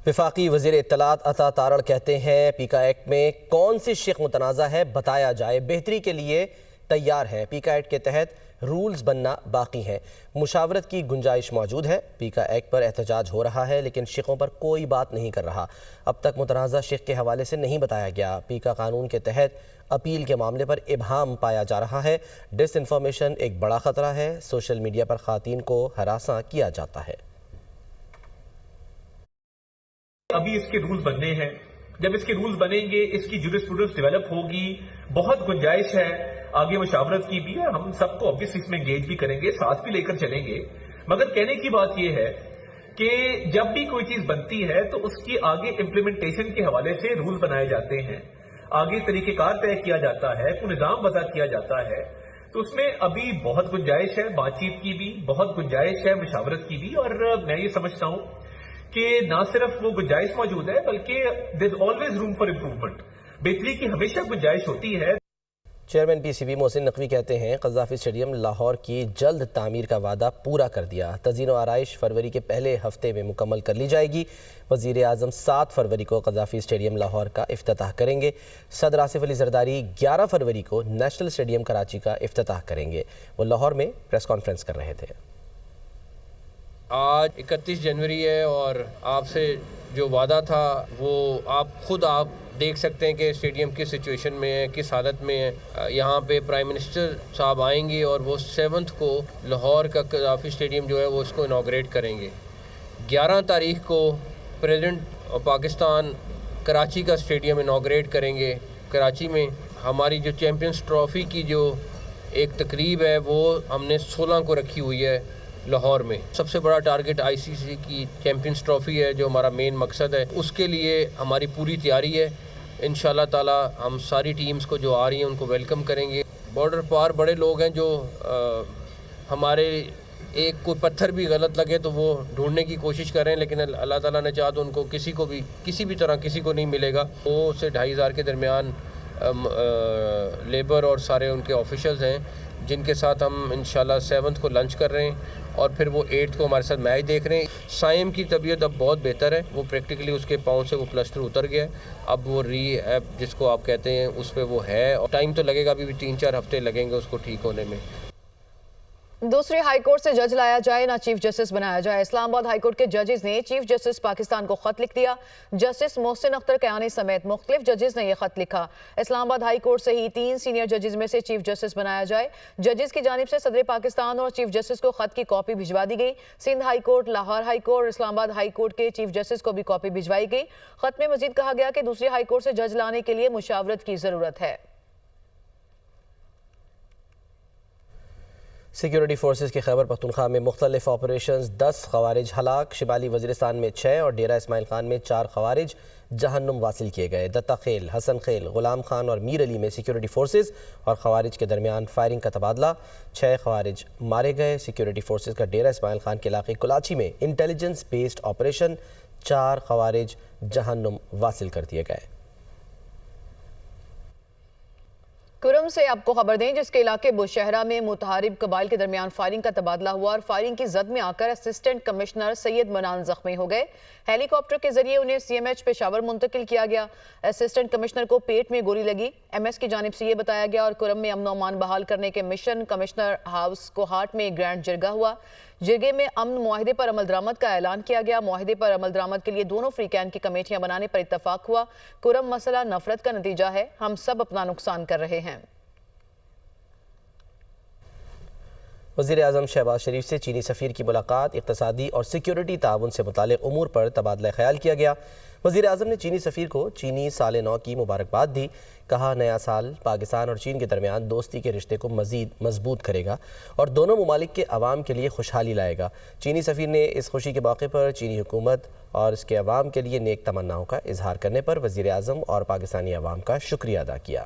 وفاقی وزیر اطلاعات عطا تارڑ کہتے ہیں پیکا ایکٹ میں کون سی شق متنازع ہے بتایا جائے، بہتری کے لیے تیار ہے۔ پیکا ایکٹ کے تحت رولز بننا باقی ہیں، مشاورت کی گنجائش موجود ہے۔ پیکا ایکٹ پر احتجاج ہو رہا ہے لیکن شقوں پر کوئی بات نہیں کر رہا۔ اب تک متنازع شق کے حوالے سے نہیں بتایا گیا۔ پیکا قانون کے تحت اپیل کے معاملے پر ابہام پایا جا رہا ہے۔ ڈس انفارمیشن ایک بڑا خطرہ ہے، سوشل میڈیا پر خواتین کو ہراساں کیا جاتا ہے۔ ابھی اس کے رولز بننے ہیں، جب اس کے رولز بنیں گے اس کی جورسپروڈنس ڈیولپ ہوگی، بہت گنجائش ہے آگے مشاورت کی بھی ہے، ہم سب کو obviously اس میں انگیج بھی کریں گے، ساتھ بھی لے کر چلیں گے۔ مگر کہنے کی بات یہ ہے کہ جب بھی کوئی چیز بنتی ہے تو اس کی آگے امپلیمنٹیشن کے حوالے سے رولز بنائے جاتے ہیں، آگے طریقہ کار طے کیا جاتا ہے، کوئی نظام وضع کیا جاتا ہے، تو اس میں ابھی بہت گنجائش ہے بات چیت کی بھی، بہت گنجائش ہے مشاورت کی بھی، اور میں یہ سمجھتا ہوں کہ نہ صرف وہ گنجائش موجود ہے بلکہ there is always room for improvement, بہتری کی ہمیشہ گنجائش ہوتی ہے۔ Chairman P C B Mohsin Naqvi کہتے ہیں قذافی اسٹیڈیم لاہور کی جلد تعمیر کا وعدہ پورا کر دیا، تزئین و آرائش فروری کے پہلے ہفتے میں مکمل کر لی جائے گی۔ وزیر اعظم 7 فروری کو قذافی اسٹیڈیم لاہور کا افتتاح کریں گے۔ صدر آصف علی زرداری 11 فروری کو نیشنل اسٹیڈیم کراچی کا افتتاح کریں گے۔ وہ لاہور میں پریس کانفرنس کر رہے تھے۔ آج 31 جنوری ہے اور آپ سے جو وعدہ تھا وہ آپ دیکھ سکتے ہیں کہ اسٹیڈیم کس سچویشن میں ہے، کس حالت میں ہے۔ یہاں پہ پرائم منسٹر صاحب آئیں گے اور وہ 7 کو لاہور کا قذافی اسٹیڈیم جو ہے وہ اس کو انوگریٹ کریں گے۔ 11 تاریخ کو پریزیڈنٹ پاکستان کراچی کا اسٹیڈیم انوگریٹ کریں گے۔ کراچی میں ہماری جو چیمپئنز ٹرافی کی جو ایک تقریب ہے وہ ہم نے 16 کو رکھی ہوئی ہے لاہور میں۔ سب سے بڑا ٹارگٹ آئی سی سی کی چیمپئنز ٹرافی ہے جو ہمارا مین مقصد ہے، اس کے لیے ہماری پوری تیاری ہے۔ انشاءاللہ تعالی ہم ساری ٹیمز کو جو آ رہی ہیں ان کو ویلکم کریں گے۔ بارڈر پار بڑے لوگ ہیں جو ہمارے ایک کوئی پتھر بھی غلط لگے تو وہ ڈھونڈنے کی کوشش کر رہے ہیں، لیکن اللہ تعالیٰ نے چاہا تو ان کو کسی بھی طرح کسی کو نہیں ملے گا۔ 2 سے 2,500 کے درمیان لیبر اور سارے ان کے آفیشلز ہیں جن کے ساتھ ہم انشاءاللہ 7 کو لنچ کر رہے ہیں اور پھر وہ 8 کو ہمارے ساتھ میچ دیکھ رہے ہیں۔ سائم کی طبیعت اب بہت بہتر ہے، وہ پریکٹیکلی اس کے پاؤں سے وہ پلسٹر اتر گیا ہے، اب وہ ری ایپ جس کو آپ کہتے ہیں اس پہ وہ ہے، اور ٹائم تو لگے گا، ابھی بھی 3-4 ہفتے لگیں گے اس کو ٹھیک ہونے میں۔ دوسری ہائی کورٹ سے جج لایا جائے نہ چیف جسٹس بنایا جائے، اسلام آباد ہائی کورٹ کے ججز نے چیف جسٹس پاکستان کو خط لکھ دیا۔ جسٹس محسن اختر کیانی سمیت مختلف ججز نے یہ خط لکھا۔ اسلام آباد ہائی کورٹ سے ہی 3 سینئر ججز میں سے چیف جسٹس بنایا جائے۔ ججز کی جانب سے صدر پاکستان اور چیف جسٹس کو خط کی کاپی بھجوا دی گئی۔ Sindh high court, Lahore high court اور اسلام آباد ہائی کورٹ کے چیف جسٹس کو بھی کاپی بھجوائی گئی۔ خط میں مزید کہا گیا کہ دوسری ہائی کورٹ سے جج لانے کے لیے مشاورت کی ضرورت ہے۔ سیکیورٹی فورسز کی خیبر پختونخوا میں مختلف آپریشنز، 10 خوارج ہلاک، شمالی وزیرستان میں 6 اور ڈیرہ اسماعیل خان میں 4 خوارج جہنم واصل کیے گئے۔ دتا خیل، حسن خیل، غلام خان اور میر علی میں سیکیورٹی فورسز اور خوارج کے درمیان فائرنگ کا تبادلہ، 6 خوارج مارے گئے۔ سیکیورٹی فورسز کا ڈیرہ اسماعیل خان کے علاقے کلاچی میں انٹیلیجنس بیسڈ آپریشن، 4 خوارج جہنم واصل کر دیے گئے۔ کرم سے آپ کو خبر دیں جس کے علاقے بوشہرہ میں متحارب قبائل کے درمیان فائرنگ کا تبادلہ ہوا اور فائرنگ کی زد میں آ کر اسسٹنٹ کمشنر سید منان زخمی ہو گئے۔ ہیلی کاپٹر کے ذریعے انہیں سی ایم ایچ پشاور منتقل کیا گیا۔ اسسٹنٹ کمشنر کو پیٹ میں گولی لگی، ایم ایس کی جانب سے یہ بتایا گیا، اور کرم میں امن و امان بحال کرنے کے مشن کمشنر ہاؤس کوہاٹ میں گرینڈ جرگہ ہوا۔ جرگے میں امن معاہدے پر عمل درآمد کا اعلان کیا گیا۔ معاہدے پر عمل درآمد کے لیے دونوں فریقین کی کمیٹیاں بنانے پر اتفاق ہوا۔ کرم مسئلہ نفرت کا نتیجہ ہے، ہم سب اپنا نقصان کر رہے ہیں۔ وزیر اعظم شہباز شریف سے چینی سفیر کی ملاقات، اقتصادی اور سیکیورٹی تعاون سے متعلق امور پر تبادلہ خیال کیا گیا۔ وزیر اعظم نے چینی سفیر کو چینی سال نو کی مبارکباد دی، کہا نیا سال پاکستان اور چین کے درمیان دوستی کے رشتے کو مزید مضبوط کرے گا اور دونوں ممالک کے عوام کے لیے خوشحالی لائے گا۔ چینی سفیر نے اس خوشی کے موقع پر چینی حکومت اور اس کے عوام کے لیے نیک تمناؤں کا اظہار کرنے پر وزیر اعظم اور پاکستانی عوام کا شکریہ ادا کیا۔